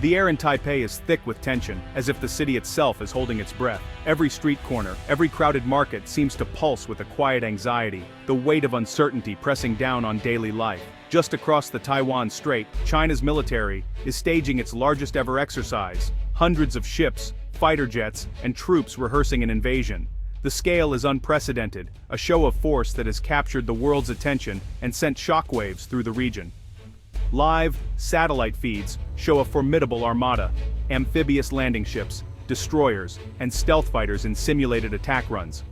The air in Taipei is thick with tension, as if the city itself is holding its breath. Every street corner, every crowded market seems to pulse with a quiet anxiety, the weight of uncertainty pressing down on daily life. Just across the Taiwan Strait, China's military is staging its largest ever exercise. Hundreds of ships, fighter jets, and troops rehearsing an invasion. The scale is unprecedented, a show of force that has captured the world's attention and sent shockwaves through the region. Live, satellite feeds show a formidable armada, amphibious landing ships, destroyers, and stealth fighters in simulated attack runs.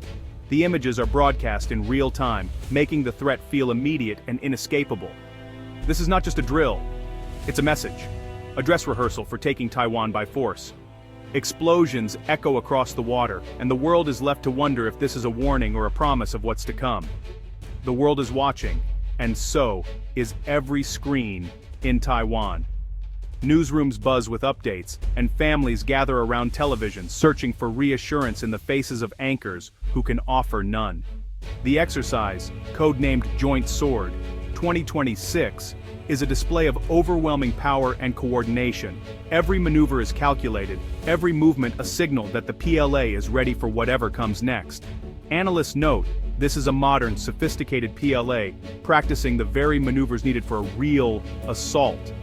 The images are broadcast in real time, making the threat feel immediate and inescapable. This is not just a drill, it's a message, a dress rehearsal for taking Taiwan by force. Explosions echo across the water, and the world is left to wonder if this is a warning or a promise of what's to come. The world is watching, and so is every screen in Taiwan. Newsrooms buzz with updates, and families gather around television searching for reassurance in the faces of anchors who can offer none. The exercise, codenamed Joint Sword 2026, is a display of overwhelming power and coordination. Every maneuver is calculated, every movement a signal that the PLA is ready for whatever comes next. Analysts note, this is a modern, sophisticated PLA, practicing the very maneuvers needed for a real assault.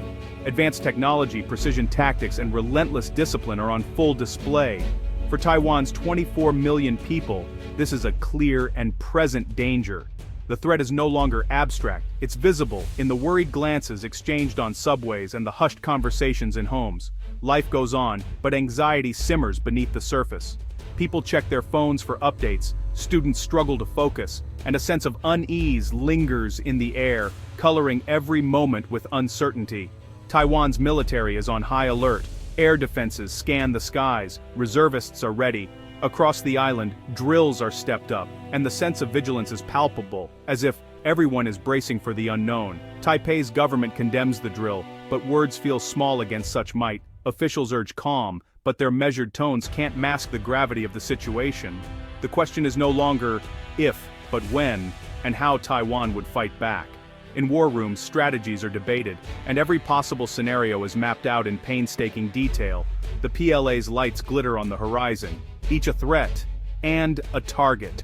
Advanced technology, precision tactics, and relentless discipline are on full display. For Taiwan's 24 million people, this is a clear and present danger. The threat is no longer abstract, it's visible in the worried glances exchanged on subways and the hushed conversations in homes. Life goes on, but anxiety simmers beneath the surface. People check their phones for updates, students struggle to focus, and a sense of unease lingers in the air, coloring every moment with uncertainty. Taiwan's military is on high alert, air defenses scan the skies, reservists are ready. Across the island, drills are stepped up, and the sense of vigilance is palpable, as if everyone is bracing for the unknown. Taipei's government condemns the drill, but words feel small against such might. Officials urge calm, but their measured tones can't mask the gravity of the situation. The question is no longer if, but when, and how Taiwan would fight back. In war rooms, strategies are debated, and every possible scenario is mapped out in painstaking detail. The PLA's lights glitter on the horizon, each a threat and a target.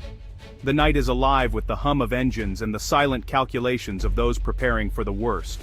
The night is alive with the hum of engines and the silent calculations of those preparing for the worst.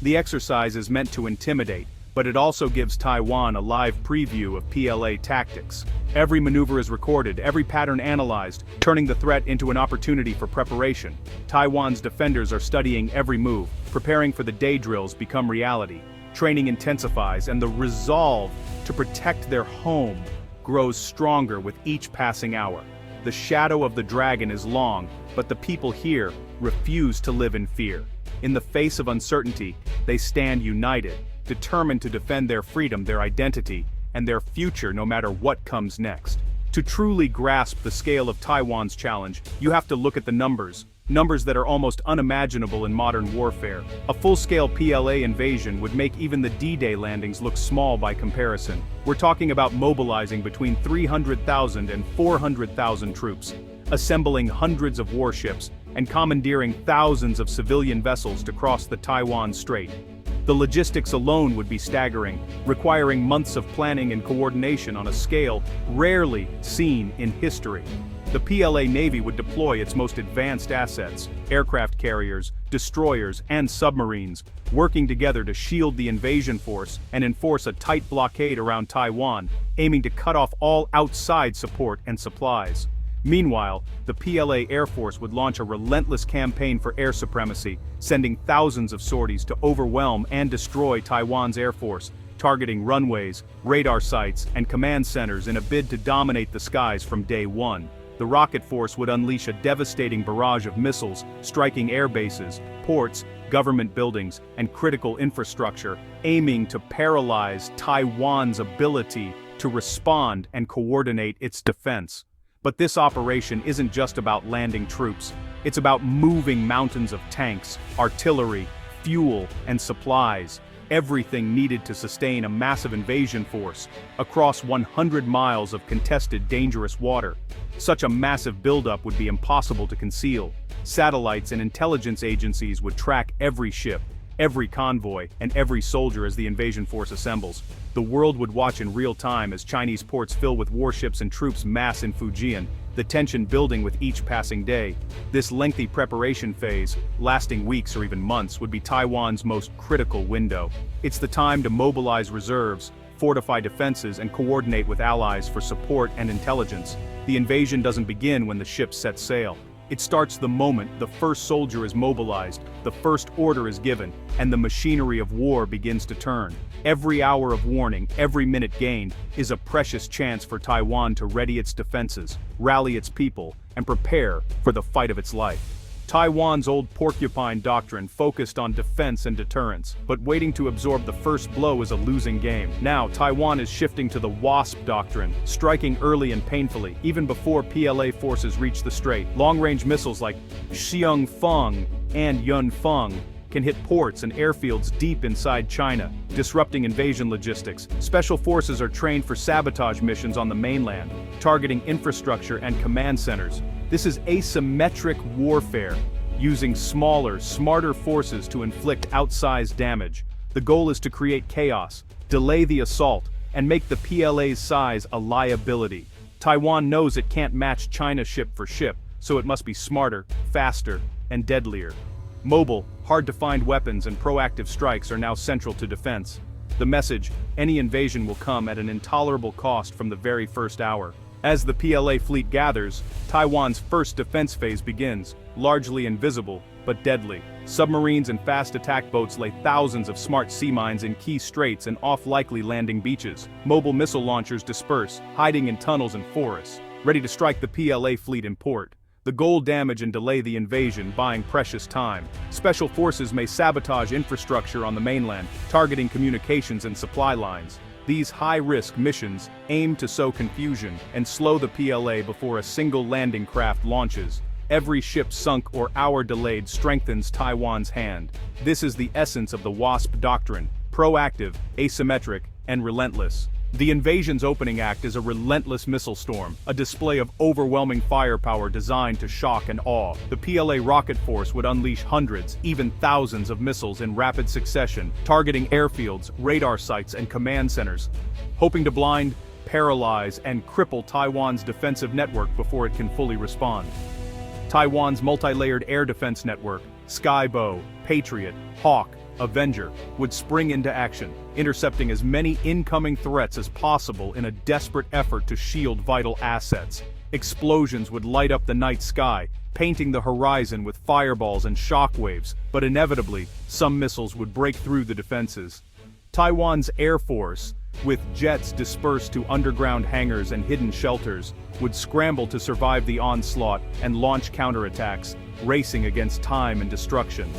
The exercise is meant to intimidate, but it also gives Taiwan a live preview of PLA tactics. Every maneuver is recorded, every pattern analyzed, turning the threat into an opportunity for preparation. Taiwan's defenders are studying every move, preparing for the day drills become reality. Training intensifies, and the resolve to protect their home grows stronger with each passing hour. The shadow of the dragon is long, but the people here refuse to live in fear. In the face of uncertainty, they stand united, determined to defend their freedom, their identity, and their future no matter what comes next. To truly grasp the scale of Taiwan's challenge, you have to look at the numbers that are almost unimaginable in modern warfare. A full-scale PLA invasion would make even the D-Day landings look small by comparison. We're talking about mobilizing between 300,000 and 400,000 troops, assembling hundreds of warships, and commandeering thousands of civilian vessels to cross the Taiwan Strait. The logistics alone would be staggering, requiring months of planning and coordination on a scale rarely seen in history. The PLA Navy would deploy its most advanced assets, aircraft carriers, destroyers, and submarines, working together to shield the invasion force and enforce a tight blockade around Taiwan, aiming to cut off all outside support and supplies. Meanwhile, the PLA Air Force would launch a relentless campaign for air supremacy, sending thousands of sorties to overwhelm and destroy Taiwan's air force, targeting runways, radar sites, and command centers in a bid to dominate the skies from day one. The rocket force would unleash a devastating barrage of missiles, striking air bases, ports, government buildings, and critical infrastructure, aiming to paralyze Taiwan's ability to respond and coordinate its defense. But this operation isn't just about landing troops. It's about moving mountains of tanks, artillery, fuel, and supplies, everything needed to sustain a massive invasion force across 100 miles of contested, dangerous water. Such a massive buildup would be impossible to conceal. Satellites and intelligence agencies would track every ship, every convoy, and every soldier as the invasion force assembles. The world would watch in real time as Chinese ports fill with warships and troops mass in Fujian, the tension building with each passing day. This lengthy preparation phase, lasting weeks or even months, would be Taiwan's most critical window. It's the time to mobilize reserves, fortify defenses, and coordinate with allies for support and intelligence. The invasion doesn't begin when the ships set sail. It starts the moment the first soldier is mobilized, the first order is given, and the machinery of war begins to turn. Every hour of warning, every minute gained, is a precious chance for Taiwan to ready its defenses, rally its people, and prepare for the fight of its life. Taiwan's old porcupine doctrine focused on defense and deterrence, but waiting to absorb the first blow is a losing game. Now, Taiwan is shifting to the WASP doctrine, striking early and painfully, even before PLA forces reach the strait. Long-range missiles like Xiangfeng and Yunfeng can hit ports and airfields deep inside China, disrupting invasion logistics. Special forces are trained for sabotage missions on the mainland, targeting infrastructure and command centers. This is asymmetric warfare, using smaller, smarter forces to inflict outsized damage. The goal is to create chaos, delay the assault, and make the PLA's size a liability. Taiwan knows it can't match China ship for ship, so it must be smarter, faster, and deadlier. Mobile, hard-to-find weapons and proactive strikes are now central to defense. The message, any invasion will come at an intolerable cost from the very first hour. As the PLA fleet gathers, Taiwan's first defense phase begins, largely invisible, but deadly. Submarines and fast attack boats lay thousands of smart sea mines in key straits and off likely landing beaches. Mobile missile launchers disperse, hiding in tunnels and forests, ready to strike the PLA fleet in port. The goal: damage and delay the invasion, buying precious time. Special forces may sabotage infrastructure on the mainland, targeting communications and supply lines. These high-risk missions aim to sow confusion and slow the PLA before a single landing craft launches. Every ship sunk or hour delayed strengthens Taiwan's hand. This is the essence of the WASP doctrine: proactive, asymmetric, and relentless. The invasion's opening act is a relentless missile storm, a display of overwhelming firepower designed to shock and awe. The PLA rocket force would unleash hundreds, even thousands of missiles in rapid succession, targeting airfields, radar sites, and command centers, hoping to blind, paralyze, and cripple Taiwan's defensive network before it can fully respond. Taiwan's multi-layered air defense network, Skybow, Patriot, Hawk, Avenger, would spring into action, intercepting as many incoming threats as possible in a desperate effort to shield vital assets. Explosions would light up the night sky, painting the horizon with fireballs and shockwaves, but inevitably, some missiles would break through the defenses. Taiwan's Air Force, with jets dispersed to underground hangars and hidden shelters, would scramble to survive the onslaught and launch counterattacks, racing against time and destruction.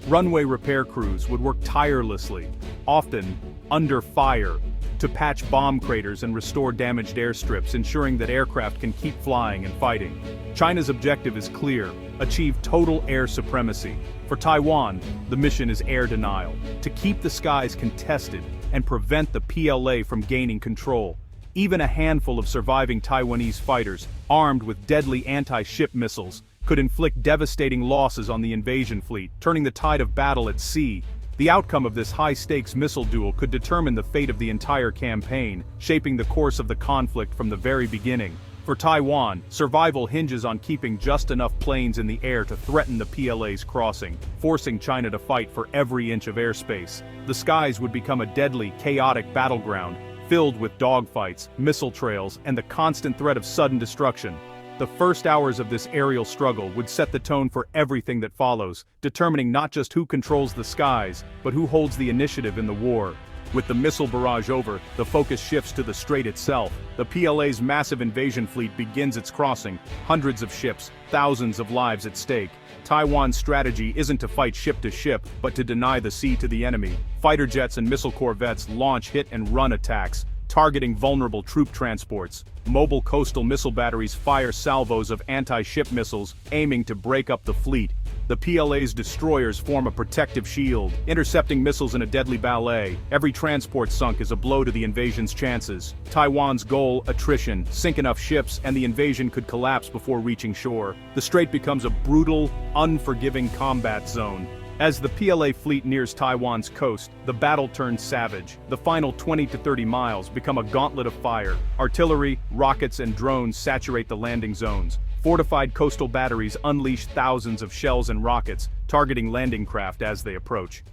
Runway repair crews would work tirelessly, often under fire, to patch bomb craters and restore damaged airstrips, ensuring that aircraft can keep flying and fighting. China's objective is clear: achieve total air supremacy. For Taiwan, the mission is air denial, to keep the skies contested and prevent the PLA from gaining control. Even a handful of surviving Taiwanese fighters, armed with deadly anti-ship missiles, could inflict devastating losses on the invasion fleet, turning the tide of battle at sea. The outcome of this high-stakes missile duel could determine the fate of the entire campaign, shaping the course of the conflict from the very beginning. For Taiwan, survival hinges on keeping just enough planes in the air to threaten the PLA's crossing, forcing China to fight for every inch of airspace. The skies would become a deadly, chaotic battleground, filled with dogfights, missile trails, and the constant threat of sudden destruction. The first hours of this aerial struggle would set the tone for everything that follows, determining not just who controls the skies, but who holds the initiative in the war. With the missile barrage over, the focus shifts to the strait itself. The PLA's massive invasion fleet begins its crossing, hundreds of ships, thousands of lives at stake. Taiwan's strategy isn't to fight ship to ship, but to deny the sea to the enemy. Fighter jets and missile corvettes launch hit-and-run attacks, targeting vulnerable troop transports. Mobile coastal missile batteries fire salvos of anti-ship missiles, aiming to break up the fleet. The PLA's destroyers form a protective shield, intercepting missiles in a deadly ballet. Every transport sunk is a blow to the invasion's chances. Taiwan's goal: attrition. Sink enough ships, and the invasion could collapse before reaching shore. The strait becomes a brutal, unforgiving combat zone. As the PLA fleet nears Taiwan's coast, the battle turns savage. The final 20 to 30 miles become a gauntlet of fire. Artillery, rockets, and drones saturate the landing zones. Fortified coastal batteries unleash thousands of shells and rockets, targeting landing craft as they approach.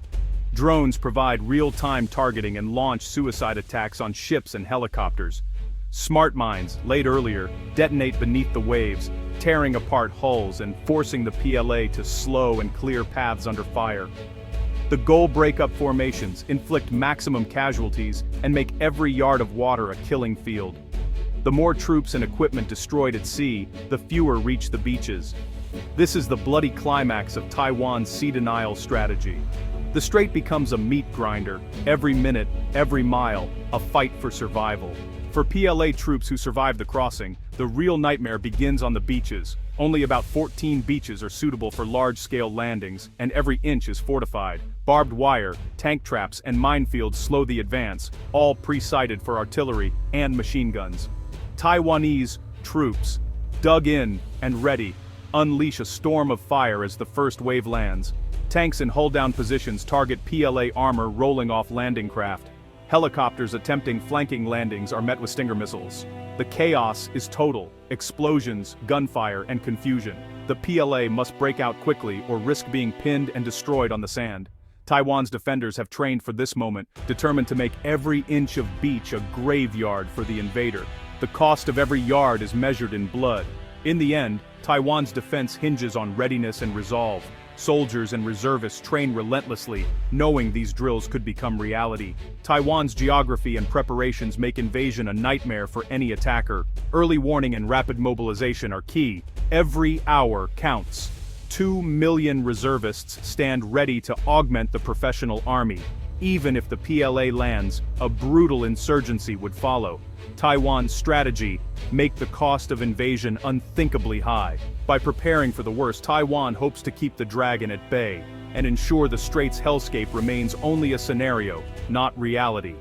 Drones provide real-time targeting and launch suicide attacks on ships and helicopters. Smart mines, laid earlier, detonate beneath the waves, tearing apart hulls and forcing the PLA to slow and clear paths under fire. The goal breakup formations inflict maximum casualties and make every yard of water a killing field. The more troops and equipment destroyed at sea, the fewer reach the beaches. This is the bloody climax of Taiwan's sea denial strategy. The strait becomes a meat grinder, every minute, every mile, a fight for survival. For PLA troops who survive the crossing, the real nightmare begins on the beaches. Only about 14 beaches are suitable for large-scale landings, and every inch is fortified. Barbed wire, tank traps, and minefields slow the advance, all pre-sighted for artillery and machine guns. Taiwanese troops, dug in and ready, unleash a storm of fire as the first wave lands. Tanks in hull-down positions target PLA armor rolling off landing craft. Helicopters attempting flanking landings are met with Stinger missiles. The chaos is total: explosions, gunfire, and confusion. The PLA must break out quickly or risk being pinned and destroyed on the sand. Taiwan's defenders have trained for this moment, determined to make every inch of beach a graveyard for the invader. The cost of every yard is measured in blood. In the end, Taiwan's defense hinges on readiness and resolve. Soldiers and reservists train relentlessly, knowing these drills could become reality. Taiwan's geography and preparations make invasion a nightmare for any attacker. Early warning and rapid mobilization are key. Every hour counts. 2 million reservists stand ready to augment the professional army. Even if the PLA lands, a brutal insurgency would follow. Taiwan's strategy: make the cost of invasion unthinkably high. By preparing for the worst, Taiwan hopes to keep the dragon at bay and ensure the strait's hellscape remains only a scenario, not reality.